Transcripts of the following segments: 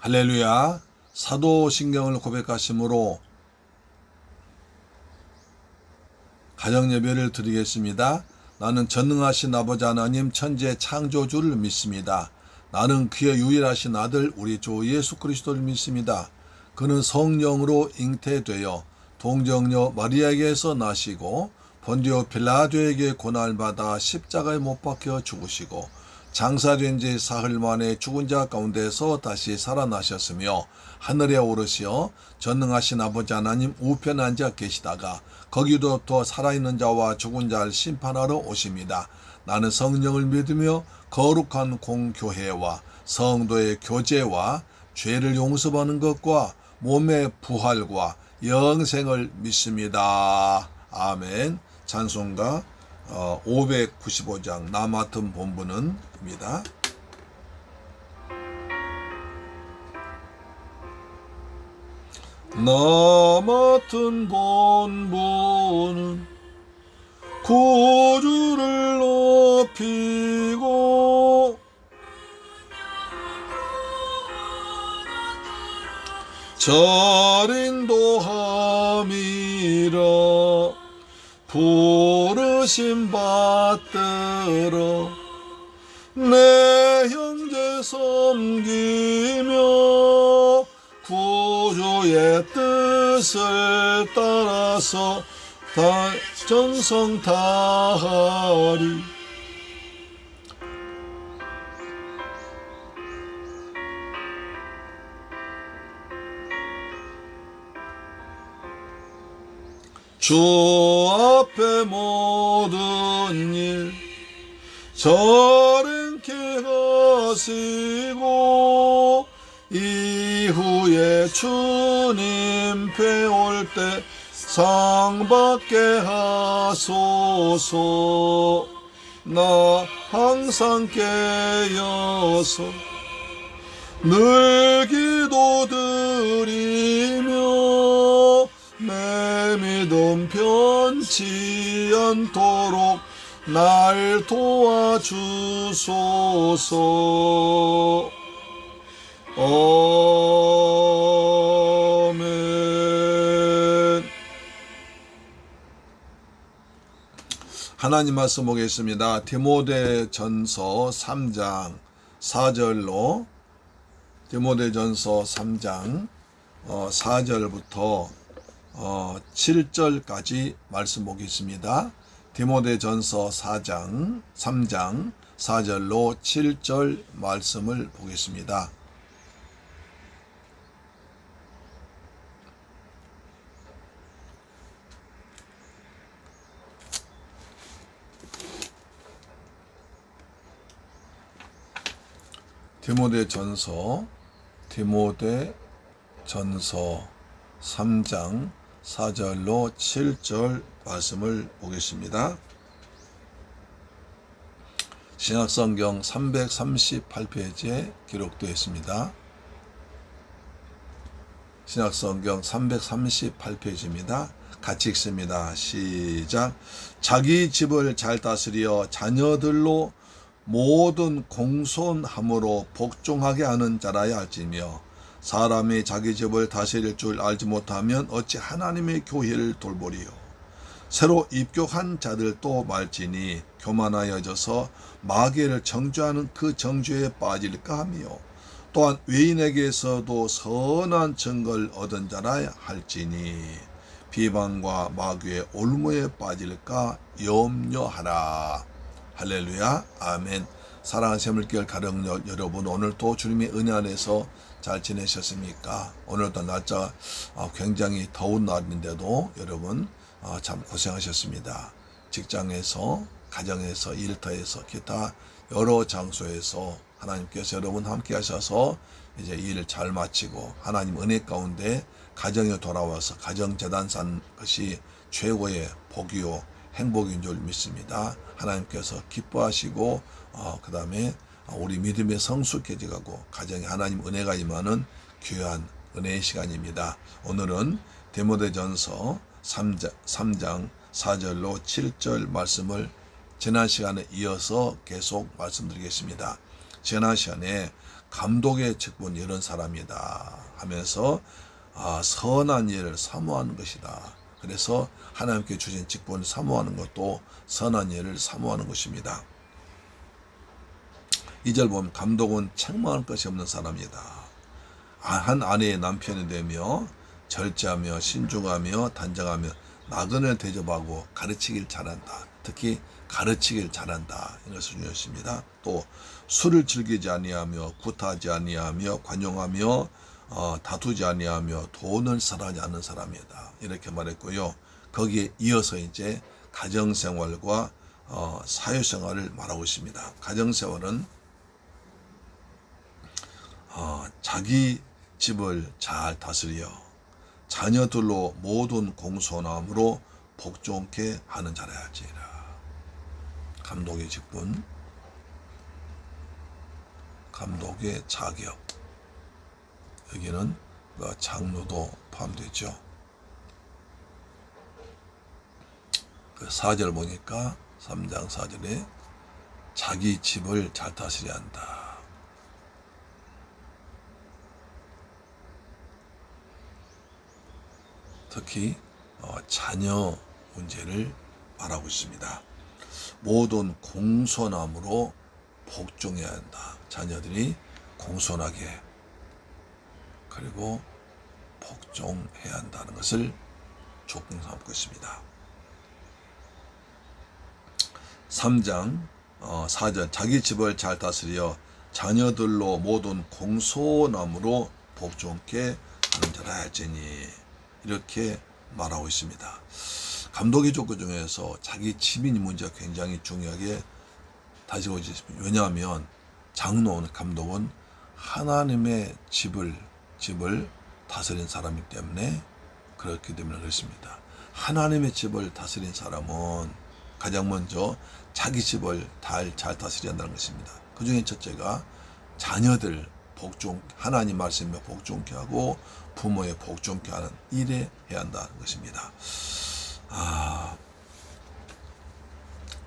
할렐루야. 사도신경을 고백하심으로 가정예배를 드리겠습니다. 나는 전능하신 아버지 하나님 천지의 창조주를 믿습니다. 나는 그의 유일하신 아들 우리 주 예수 그리스도를 믿습니다. 그는 성령으로 잉태되어 동정녀 마리아에게서 나시고 본디오 빌라도에게 고난받아 십자가에 못 박혀 죽으시고 장사된 지 사흘 만에 죽은 자 가운데서 다시 살아나셨으며 하늘에 오르시어 전능하신 아버지 하나님 우편에 앉아 계시다가 거기로부터 살아있는 자와 죽은 자를 심판하러 오십니다. 나는 성령을 믿으며 거룩한 공교회와 성도의 교제와 죄를 용서받는 것과 몸의 부활과 영생을 믿습니다. 아멘. 찬송가 595장 나 맡은 본분은 입니다. 나 맡은 본분은 구주를 높이고 절인도함이라 부르심 받들어 내 형제 섬기며 구주의 뜻을 따라서 정성 다하리. 주 앞에 모든 일 저른케 하시고 이후에 주님 배울 때 상 받게 하소서. 나 항상 깨어서 늘 기도드리며 내 믿음 변치 않도록 날 도와주소서. 아멘. 하나님 말씀 보겠습니다. 디모데전서 3장 4절로 디모데전서 3장 4절부터 7절까지 말씀 보겠습니다. 디모데전서 3장 4절로 7절 말씀을 보겠습니다. 디모데전서 3장 4절로 7절 말씀을 보겠습니다. 신약성경 338페이지에 기록되어 있습니다. 신약성경 338페이지입니다. 같이 읽습니다. 시작. 자기 집을 잘 다스려 자녀들로 모든 공손함으로 복종하게 하는 자라야 할지며 사람이 자기 집을 다스릴 줄 알지 못하면 어찌 하나님의 교회를 돌보리요. 새로 입교한 자들도 말지니 교만하여져서 마귀를 정죄하는 그 정죄에 빠질까 하며 또한 외인에게서도 선한 증거를 얻은 자라야 할지니 비방과 마귀의 올무에 빠질까 염려하라. 할렐루야. 아멘. 사랑하는 새물교회 가정 여러분, 오늘도 주님의 은혜 안에서 잘 지내셨습니까? 오늘도 날짜 굉장히 더운 날인데도 여러분 참 고생하셨습니다. 직장에서, 가정에서, 일터에서, 기타 여러 장소에서 하나님께서 여러분 함께 하셔서 이제 일을 잘 마치고 하나님 은혜 가운데 가정에 돌아와서 가정재단 산 것이 최고의 복이요 행복인 줄 믿습니다. 하나님께서 기뻐하시고 그 다음에 우리 믿음의 성숙해져가고 가정에 하나님 은혜가 임하는 귀한 은혜의 시간입니다. 오늘은 디모데전서 3장 4절로 7절 말씀을 지난 시간에 이어서 계속 말씀드리겠습니다. 지난 시간에 감독의 직분이 이런 사람이다 하면서 선한 일을 사모하는 것이다. 그래서 하나님께 주신 직분을 사모하는 것도 선한 일을 사모하는 것입니다. 2절 보면 감독은 책망할 것이 없는 사람이다. 한 아내의 남편이 되며 절제하며 신중하며 단정하며 나그네를 대접하고 가르치길 잘한다. 특히 가르치길 잘한다. 이것이 중요했습니다. 또 술을 즐기지 아니하며 구타하지 아니하며 관용하며 다투지 아니하며 돈을 사랑하지 않는 사람이다. 이렇게 말했고요. 거기에 이어서 이제 가정생활과 사회생활을 말하고 있습니다. 가정생활은 자기 집을 잘 다스려 자녀들로 모든 공손함으로 복종케 하는 자라 할지니라. 감독의 직분, 감독의 자격, 여기는 장로도 포함되죠. 4절 보니까 3장 4절에 자기 집을 잘 다스려야 한다. 특히 자녀 문제를 말하고 있습니다. 모든 공손함으로 복종해야 한다. 자녀들이 공손하게 그리고 복종해야 한다는 것을 조건 삼고 있습니다. 3장 4절 자기 집을 잘 다스려 자녀들로 모든 공손함으로 복종케 하는 자라 할지니 이렇게 말하고 있습니다. 감독의 조건 중에서 자기 집인 문제가 굉장히 중요하게 다지고 있습니다. 왜냐하면 장로는 감독은 하나님의 집을 다스린 사람이기 때문에 그렇기 때문에 그렇습니다. 하나님의 집을 다스린 사람은 가장 먼저 자기 집을 잘 다스려야 한다는 것입니다. 그 중에 첫째가 자녀들 하나님 말씀에 복종케 하고 부모에 복종케 하는 일에 해야 한다는 것입니다.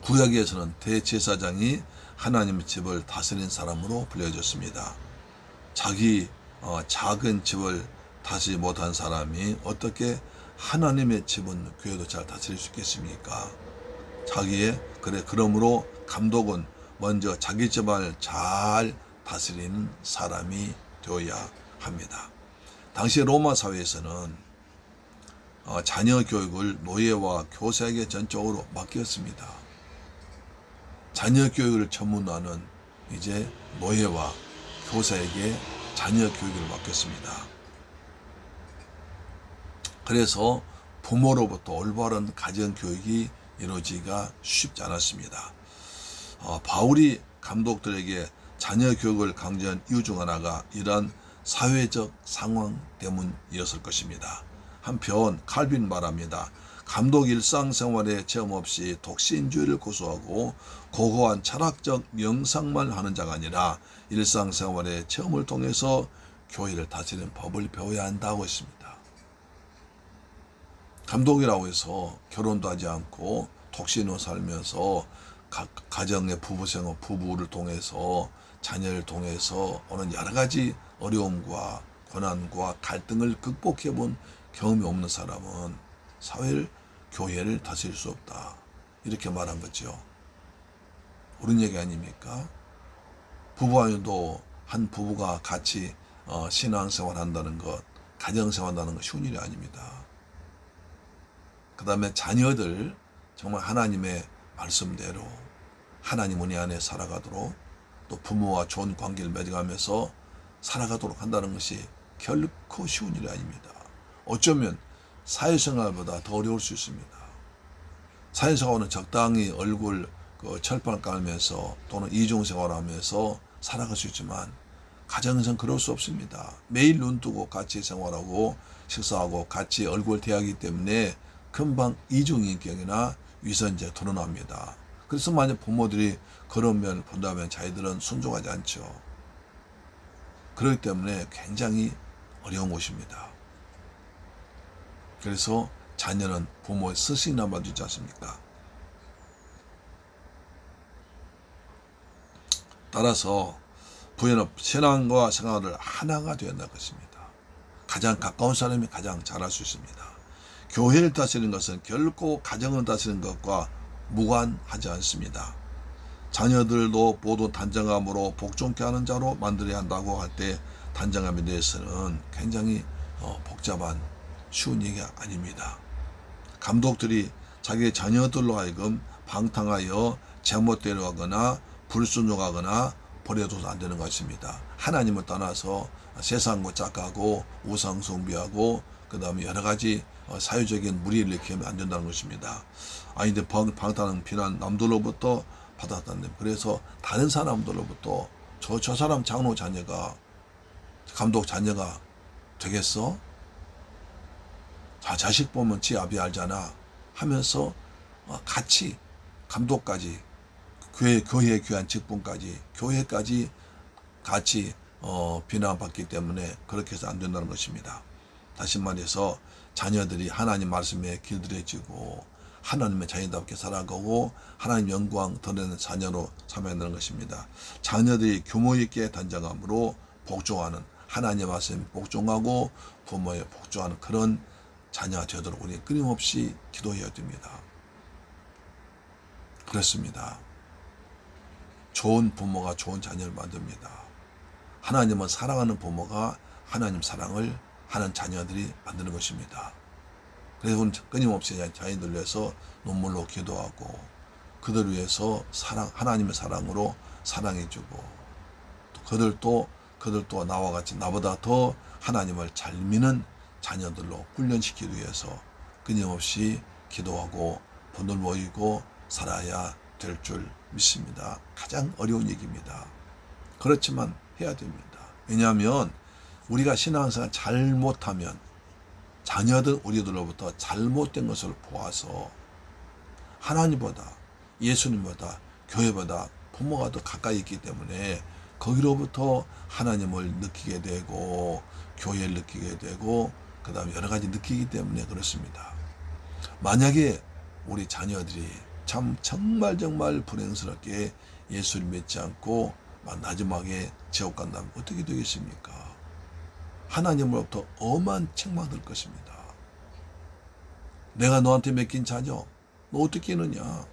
구약에서는 대제사장이 하나님의 집을 다스린 사람으로 불려졌습니다. 자기 작은 집을 다스리지 못한 사람이 어떻게 하나님의 집은 교회도 잘 다스릴 수 있겠습니까? 그러므로 감독은 먼저 자기 집을 잘 다스리는 사람이 되어야 합니다. 당시 로마 사회에서는 자녀 교육을 노예와 교사에게 전적으로 맡겼습니다. 자녀 교육을 전문화는 이제 노예와 교사에게 자녀 교육을 맡겼습니다. 그래서 부모로부터 올바른 가정 교육이 이루어지기가 쉽지 않았습니다. 바울이 감독들에게 자녀 교육을 강조한 이유 중 하나가 이러한 사회적 상황 때문이었을 것입니다. 한편 칼빈 말합니다. 감독 일상생활에 체험 없이 독신주의를 고수하고 고고한 철학적 명상만 하는 자가 아니라 일상생활의 체험을 통해서 교회를 다스리는 법을 배워야 한다고 했습니다. 감독이라고 해서 결혼도 하지 않고 독신으로 살면서 가정의 부부생활, 부부를 통해서 자녀를 통해서 오는 여러 가지 어려움과 고난과 갈등을 극복해 본 경험이 없는 사람은 교회를 다스릴 수 없다. 이렇게 말한 거죠. 옳은 얘기 아닙니까? 부부와도 한 부부가 같이 신앙생활 한다는 것, 가정생활 한다는 것 쉬운 일이 아닙니다. 그 다음에 자녀들 정말 하나님의 말씀대로 하나님 은혜 안에 살아가도록 또 부모와 좋은 관계를 맺어가면서 살아가도록 한다는 것이 결코 쉬운 일이 아닙니다. 어쩌면 사회생활보다 더 어려울 수 있습니다. 사회생활은 적당히 얼굴 철판 깔면서 또는 이중생활하면서 살아갈 수 있지만 가정에서는 그럴 수 없습니다. 매일 눈뜨고 같이 생활하고 식사하고 같이 얼굴 대하기 때문에 금방 이중인격이나 위선죄가 드러납니다. 그래서 만약 부모들이 그런 면을 본다면 자기들은 순종하지 않죠. 그렇기 때문에 굉장히 어려운 것입니다. 그래서 자녀는 부모의 스승이나 봐주지 않습니까? 따라서 부여는 신앙과 생활을 하나가 되었다는 것입니다. 가장 가까운 사람이 가장 잘할 수 있습니다. 교회를 다스리는 것은 결코 가정을 다스리는 것과 무관하지 않습니다. 자녀들도 모두 단정함으로 복종케 하는 자로 만들어야 한다고 할 때 단정함에 대해서는 굉장히 복잡한 쉬운 얘기가 아닙니다. 감독들이 자기 자녀들로 하여금 방탕하여 제멋대로 하거나 불순종하거나 버려둬서 안 되는 것입니다. 하나님을 떠나서 세상과 짝하고 우상 숭배하고 그 다음에 여러 가지 사회적인 무리를 일으키면 안 된다는 것입니다. 아이들 방탕한 비난 남들로부터 받았다는데, 그래서 다른 사람들로부터 저 사람 장로 자녀가 감독 자녀가 되겠어? 자식 보면 지 아비 알잖아 하면서 같이 감독까지 교회 귀한 직분까지 교회까지 같이 비난받기 때문에 그렇게 해서 안 된다는 것입니다. 다시 말해서 자녀들이 하나님 말씀에 길들여지고 하나님의 자녀답게 살아가고 하나님 영광 드러내는 자녀로 삼아야 하는 것입니다. 자녀들이 규모 있게 단정함으로 복종하는, 하나님 말씀에 복종하고 부모에 복종하는 그런 자녀가 되도록 우리 끊임없이 기도해야 됩니다. 그렇습니다. 좋은 부모가 좋은 자녀를 만듭니다. 하나님을 사랑하는 부모가 하나님 사랑을 하는 자녀들이 만드는 것입니다. 그래서 우리는 끊임없이 자녀들 위해서 눈물로 기도하고 그들 위해서 하나님의 사랑으로 사랑해주고 그들도 나와 같이 나보다 더 하나님을 잘 믿는 자녀들로 훈련시키기 위해서 끊임없이 기도하고 본을 모이고 살아야 될 줄 믿습니다. 가장 어려운 얘기입니다. 그렇지만 해야 됩니다. 왜냐하면 우리가 신앙생활 잘못하면 자녀들 우리들로부터 잘못된 것을 보아서 하나님보다 예수님보다 교회보다 부모가 더 가까이 있기 때문에 거기로부터 하나님을 느끼게 되고 교회를 느끼게 되고 그 다음에 여러 가지 느끼기 때문에 그렇습니다. 만약에 우리 자녀들이 정말 불행스럽게 예수를 믿지 않고 마지막에 지옥 간다면 어떻게 되겠습니까? 하나님으로부터 엄한 책망될 것입니다. 내가 너한테 맡긴 자녀 너 어떻게 했느냐?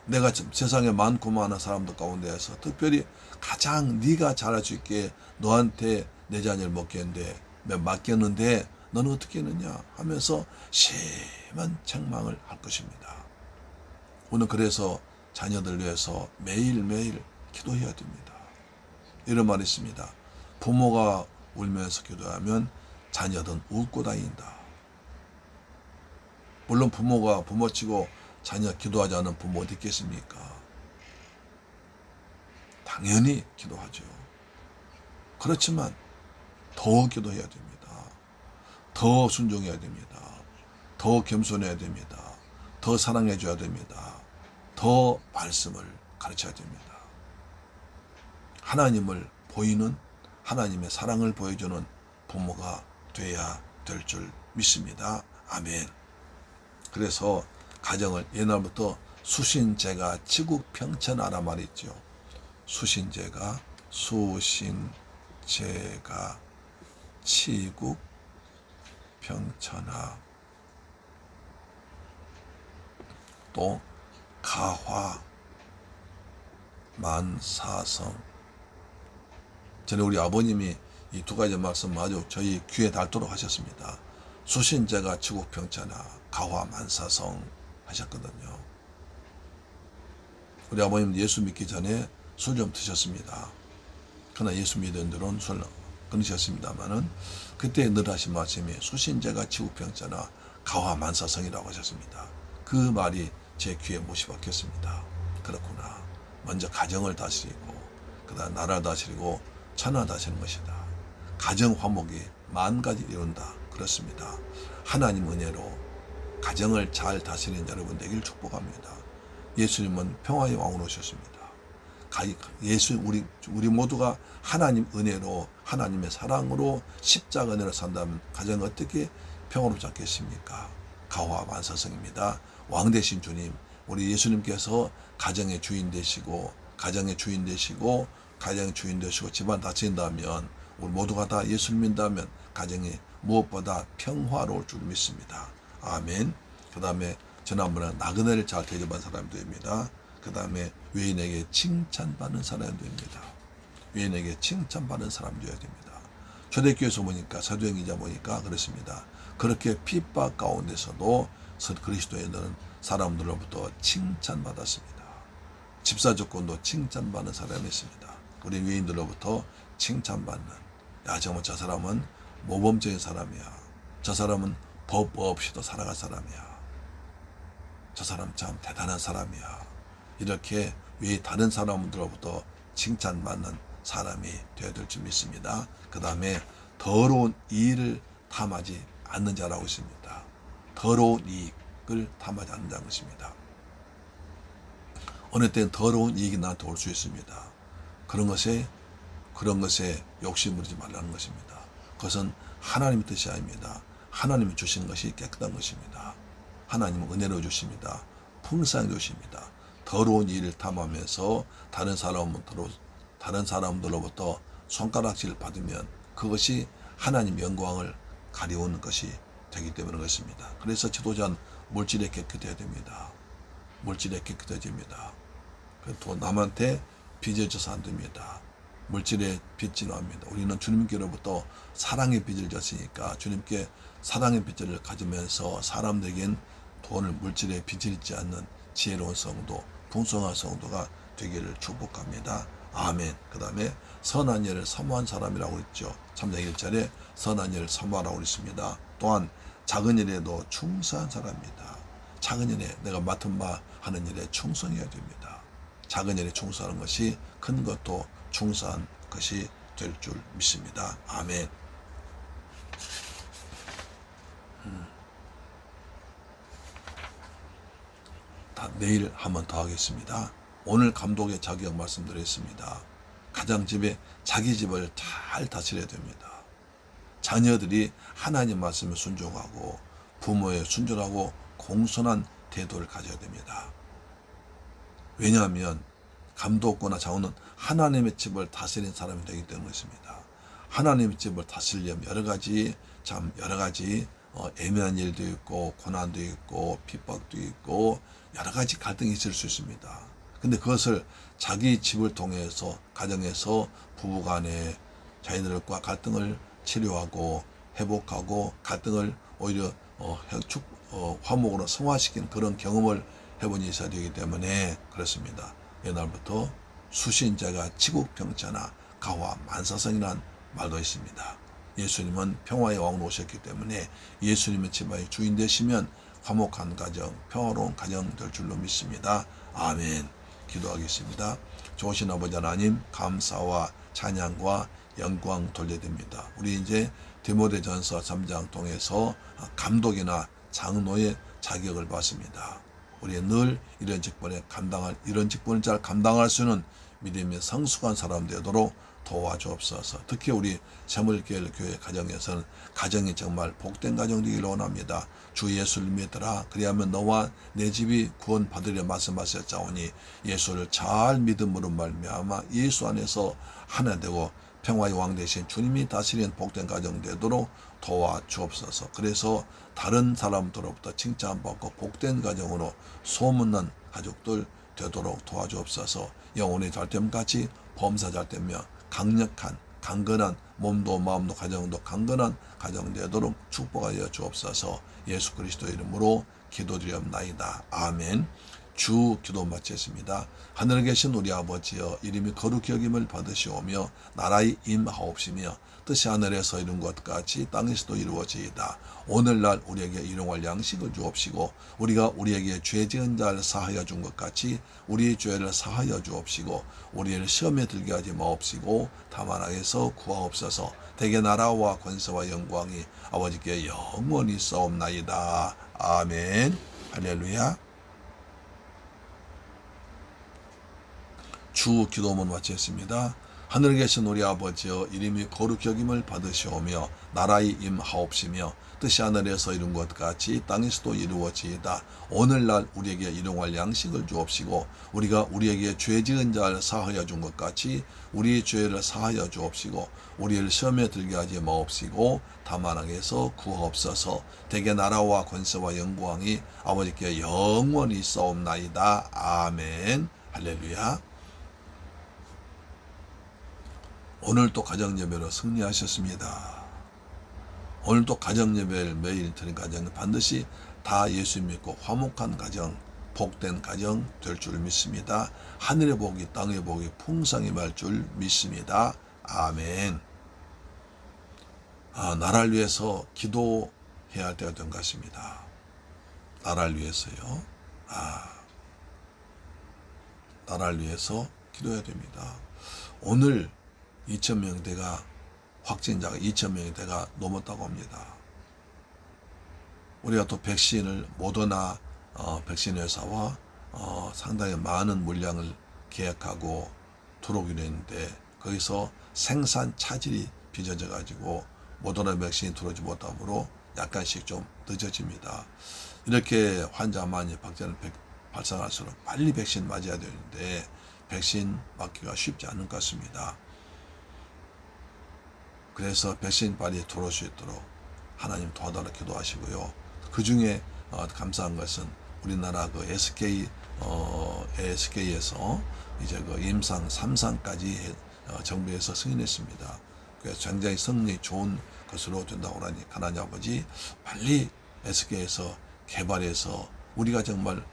내가 세상에 많고 많은 사람들 가운데에서 특별히 가장 네가 잘할 수 있게 너한테 내 자녀를 맡겼는데 너는 어떻게 했느냐 하면서 심한 책망을 할 것입니다. 오늘 그래서 자녀들 위해서 매일매일 기도해야 됩니다. 이런 말이 있습니다. 부모가 울면서 기도하면 자녀들은 웃고 다닌다. 물론 부모가 부모치고 자녀 기도하지 않은 부모 어디 있겠습니까? 당연히 기도하죠. 그렇지만 더 기도해야 됩니다. 더 순종해야 됩니다. 더 겸손해야 됩니다. 더 사랑해줘야 됩니다. 더 말씀을 가르쳐야 됩니다. 하나님을 보이는 하나님의 사랑을 보여주는 부모가 돼야 될 줄 믿습니다. 아멘. 그래서 가정을 옛날부터 수신제가 지국평천하라 말했죠. 수신제가 지국평천하, 또 가화 만사성. 전에 우리 아버님이 이 두 가지 말씀 아주 저희 귀에 닳도록 하셨습니다. 수신제가 지국평천하, 가화 만사성 하셨거든요. 우리 아버님 예수 믿기 전에 술 좀 드셨습니다. 그러나 예수 믿은 들은 술 끊으셨습니다만은 그때 늘 하신 말씀이 수신제가 지국평천하, 가화 만사성이라고 하셨습니다. 그 말이 제 귀에 못이 박혔습니다. 그렇구나. 먼저 가정을 다스리고 그다음 나라를 다스리고 천하 다스리는 것이다. 가정 화목이 만 가지 이룬다. 그렇습니다. 하나님 은혜로 가정을 잘 다스리는 여러분 되길 축복합니다. 예수님은 평화의 왕으로 오셨습니다. 우리 모두가 하나님 은혜로 하나님의 사랑으로 십자가 은혜로 산다면 가정 어떻게 평화롭지 않겠습니까? 가화 만사성입니다. 왕 되신 주님, 우리 예수님께서 가정의 주인 되시고 가정의 주인 되시고 집안 다친다면 우리 모두가 다 예수를 믿는다면 가정이 무엇보다 평화로울 줄 믿습니다. 아멘. 그 다음에 지난번에 나그네를 잘 대접한 사람이 됩니다. 그 다음에 외인에게 칭찬받는 사람이 됩니다. 외인에게 칭찬받는 사람이 되어야 됩니다. 초대교회에서 보니까 사도행전자 보니까 그렇습니다. 그렇게 핍박 가운데서도 그리스도인들은 사람들로부터 칭찬받았습니다. 집사 조건도 칭찬받는 사람이 있습니다. 우리 외인들로부터 칭찬받는, 야 정말 저 사람은 모범적인 사람이야. 저 사람은 법 없이도 살아갈 사람이야. 저 사람 참 대단한 사람이야. 이렇게 다른 사람들로부터 칭찬받는 사람이 되어야 될 줄 믿습니다. 그 다음에 더러운 이익을 탐하지 않는 자라고 있습니다. 더러운 이익을 탐하지 않는 자라고 있습니다. 어느 때는 더러운 이익이 나한테 올 수 있습니다. 그런 것에 욕심 부리지 말라는 것입니다. 그것은 하나님의 뜻이 아닙니다. 하나님이 주신 것이 깨끗한 것입니다. 하나님은 은혜로 주십니다. 풍성히 주십니다. 더러운 일을 탐하면서 다른 사람들로부터 손가락질을 받으면 그것이 하나님 영광을 가리우는 것이 되기 때문에 그렇습니다. 그래서 지도자는 물질에 깨끗해야 됩니다. 물질에 깨끗해집니다. 또 남한테 빚을 져서 안 됩니다. 물질에 빚지는 않습니다. 우리는 주님께로부터 사랑의 빚을 졌으니까 주님께 사랑의 빚을 가지면서 사람들에겐 돈을 물질에 빚을 짓지 않는 지혜로운 성도, 풍성한 성도가 되기를 축복합니다. 아멘. 그 다음에 선한 일을 사모한 사람이라고 했죠. 3장 1절에 선한 일을 사모하라고 했습니다. 또한 작은 일에도 충성한 사람입니다. 작은 일에 내가 맡은 바 하는 일에 충성해야 됩니다. 작은 일에 충성하는 것이 큰 것도 충성한 것이 될 줄 믿습니다. 아멘. 내일 한 번 더 하겠습니다. 오늘 감독의 자격 말씀드렸습니다. 가장집에 자기 집을 잘 다스려야 됩니다. 자녀들이 하나님 말씀에 순종하고 부모에 순종하고 공손한 태도를 가져야 됩니다. 왜냐하면 감독거나 장로는 하나님의 집을 다스리는 사람이 되기 때문이었습니다. 하나님의 집을 다스리려면 여러 가지 애매한 일도 있고 고난도 있고 핍박도 있고 여러 가지 갈등이 있을 수 있습니다. 근데 그것을 자기 집을 통해서 가정에서 부부간에 자녀들과 갈등을 치료하고 회복하고 갈등을 오히려 화목으로 성화시키는 그런 경험을 해본 일이 있어야 되기 때문에 그렇습니다. 옛날부터 수신자가 치국평천하 가화 만사성이라는 말도 있습니다. 예수님은 평화의 왕으로 오셨기 때문에 예수님의 집안의 주인 되시면 화목한 가정, 평화로운 가정 될 줄로 믿습니다. 아멘. 기도하겠습니다. 좋으신 아버지 하나님, 감사와 찬양과 영광 돌려드립니다. 우리 이제 디모데전서 3장 통해서 감독이나 장로의 자격을 받습니다. 우리 늘 이런 직분을 잘 감당할 수 있는 믿음의 성숙한 사람 되도록 도와주옵소서. 특히 우리 새물교회 교회 가정에서는 가정이 정말 복된 가정 되기를 원합니다. 주 예수를 믿으라. 그리하면 너와 내 집이 구원 받으려 말씀하셨자오니 예수를 잘 믿음으로 말미암아 예수 안에서 하나 되고 평화의 왕 되신 주님이 다스리는 복된 가정 되도록 도와주옵소서. 그래서 다른 사람들로부터 칭찬받고 복된 가정으로 소문난 가족들 되도록 도와주옵소서. 영혼이 잘됨같이 범사 잘되며 강력한 강건한 몸도 마음도 가정도 강건한 가정 되도록 축복하여 주옵소서. 예수 그리스도 이름으로 기도드리옵나이다. 아멘. 주 기도 마치겠습니다. 하늘에 계신 우리 아버지여, 이름이 거룩히 여김을 받으시오며 나라의 임하옵시며 뜻이 하늘에서 이룬 것 같이 땅에서도 이루어지이다. 오늘날 우리에게 일용할 양식을 주옵시고 우리가 우리에게 죄 지은 자를 사하여 준 것 같이 우리의 죄를 사하여 주옵시고 우리를 시험에 들게 하지 마옵시고 다만 악에서 구하옵소서. 대개 나라와 권세와 영광이 아버지께 영원히 싸움나이다. 아멘. 할렐루야. 주 기도문 마치겠습니다. 하늘에 계신 우리 아버지여, 이름이 거룩히 여김을 받으시오며 나라의 임하옵시며 뜻이 하늘에서 이룬 것 같이 땅에서도 이루어지이다. 오늘날 우리에게 일용할 양식을 주옵시고 우리가 우리에게 죄 지은 자를 사하여 준 것 같이 우리의 죄를 사하여 주옵시고 우리를 시험에 들게 하지 마옵시고 다만 악에서 구하옵소서. 대개 나라와 권세와 영광이 아버지께 영원히 있사옵나이다. 아멘. 할렐루야. 오늘도 가정예배로 승리하셨습니다. 오늘도 가정예배를 매일 드린 가정은 반드시 다 예수 믿고 화목한 가정, 복된 가정 될 줄 믿습니다. 하늘의 복이 땅의 복이 풍성히 말 줄 믿습니다. 아멘. 나라를 위해서 기도해야 할 때가 된 것 같습니다. 나라를 위해서요. 나라를 위해서 기도해야 됩니다. 오늘 2,000명대가 확진자가 2,000명대가 넘었다고 합니다. 우리가 또 백신을 모더나 백신 회사와 상당히 많은 물량을 계약하고 들어오기로 했는데 거기서 생산 차질이 빚어져 가지고 모더나 백신이 들어오지 못하므로 약간씩 좀 늦어집니다. 이렇게 환자 많이 발생할수록 빨리 백신 맞아야 되는데 백신 맞기가 쉽지 않은 것 같습니다. 그래서 백신 빨리 들어올 수 있도록 하나님 도와달라 기도하시고요. 그 중에 감사한 것은 우리나라 그 SK에서 이제 그 임상 3상까지 정부에서 승인했습니다. 그래서 굉장히 성능이 좋은 것으로 된다고 하니 하나님 아버지 빨리 SK에서 개발해서 우리가 정말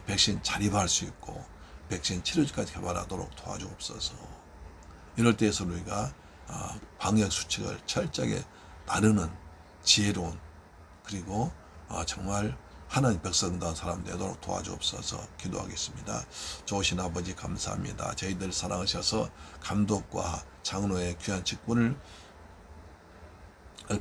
백신 자립할 수 있고 백신 치료제까지 개발하도록 도와주옵소서. 이럴 때에서 우리가 방역 수칙을 철저하게 따르는 지혜로운 그리고 정말 하나님 백성다운 사람 되도록 도와주옵소서. 기도하겠습니다. 좋으신 아버지 감사합니다. 저희들 사랑하셔서 감독과 장로의 귀한 직분을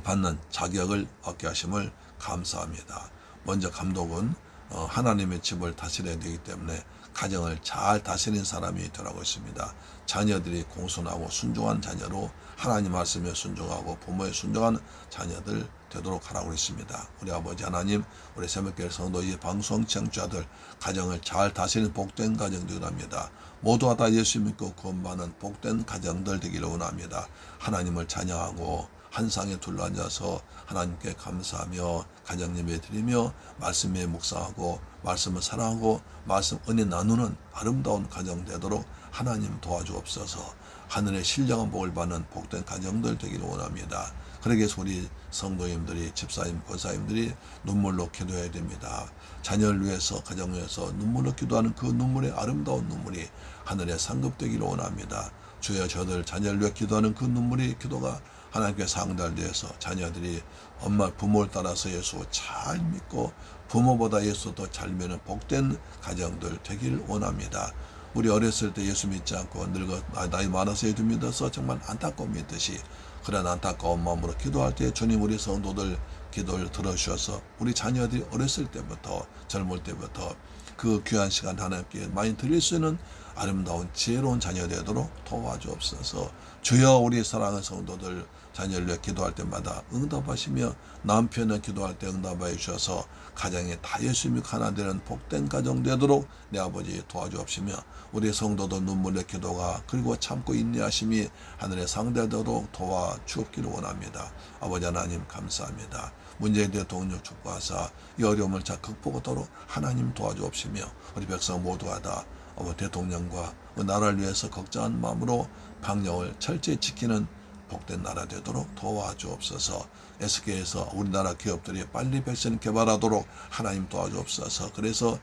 받는 자격을 얻게 하심을 감사합니다. 먼저 감독은 하나님의 집을 다스려야 되기 때문에 가정을 잘 다스리는 사람이 되라고 했습니다. 자녀들이 공손하고 순종한 자녀로 하나님 말씀에 순종하고 부모에 순종한 자녀들 되도록 하라고 했습니다. 우리 아버지 하나님, 우리 새벽교회 성도의 방송 청취자들 가정을 잘 다스리는 복된 가정 되기를 합니다. 모두가 다 예수 믿고 구원받는 복된 가정들 되기를 원합니다. 하나님을 찬양하고 한 상에 둘러앉아서 하나님께 감사하며 가정 예배 드리며 말씀에 묵상하고 말씀을 사랑하고 말씀 은혜 나누는 아름다운 가정 되도록 하나님 도와주옵소서. 하늘의 신령한 복을 받는 복된 가정들 되기를 원합니다. 그러기 위해서 우리 성도님들이 집사님, 권사님들이 눈물로 기도해야 됩니다. 자녀를 위해서 가정을 위해서 눈물로 기도하는 그 눈물의 아름다운 눈물이 하늘에 상급되기를 원합니다. 주여 저들 자녀를 위해 기도하는 그 눈물이 기도가 하나님께 상달되어서 자녀들이 엄마 부모를 따라서 예수 잘 믿고 부모보다 예수 더 잘 믿는 복된 가정들 되기를 원합니다. 우리 어렸을 때 예수 믿지 않고 늙어 나이 많아서 예수 믿어서 정말 안타까움 믿듯이 그런 안타까운 마음으로 기도할 때 주님 우리 성도들 기도를 들어주셔서 우리 자녀들이 어렸을 때부터 젊을 때부터 그 귀한 시간 하나님께 많이 드릴 수 있는 아름다운 지혜로운 자녀 되도록 도와주옵소서. 주여 우리 사랑하는 성도들 자녀를 위해 기도할 때마다 응답하시며 남편을 기도할 때 응답하여 주셔서 가정에 다 예수 믿고 하나 되는 복된 가정 되도록 내 아버지 도와주옵시며 우리 성도들 눈물의 기도가 그리고 참고 인내하심이 하늘에 상대되도록 도와주옵기를 원합니다. 아버지 하나님 감사합니다. 문재인 대통령 축복하사 이 어려움을 잘 극복하도록 하나님 도와주옵시며 우리 백성 모두가 다 대통령과 나라를 위해서 걱정한 마음으로 방역을 철저히 지키는 복된 나라 되도록 도와주옵소서. SK에서 우리나라 기업들이 빨리 백신 개발하도록 하나님 도와주옵소서. 그래서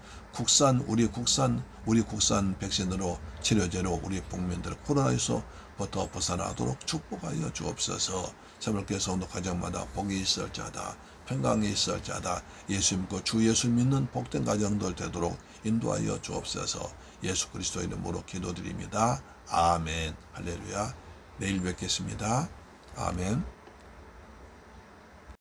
우리 국산 백신으로 치료제로 우리 국민들 코로나19부터 벗어나도록 축복하여 주옵소서. 새벽교회 성도 가정마다 복이 있을지어다 평강이 있을지어다 예수 믿고 주 예수 믿는 복된 가정들 되도록 인도하여 주옵소서. 예수 그리스도 이름으로 기도드립니다. 아멘. 할렐루야. 내일 뵙겠습니다. 아멘.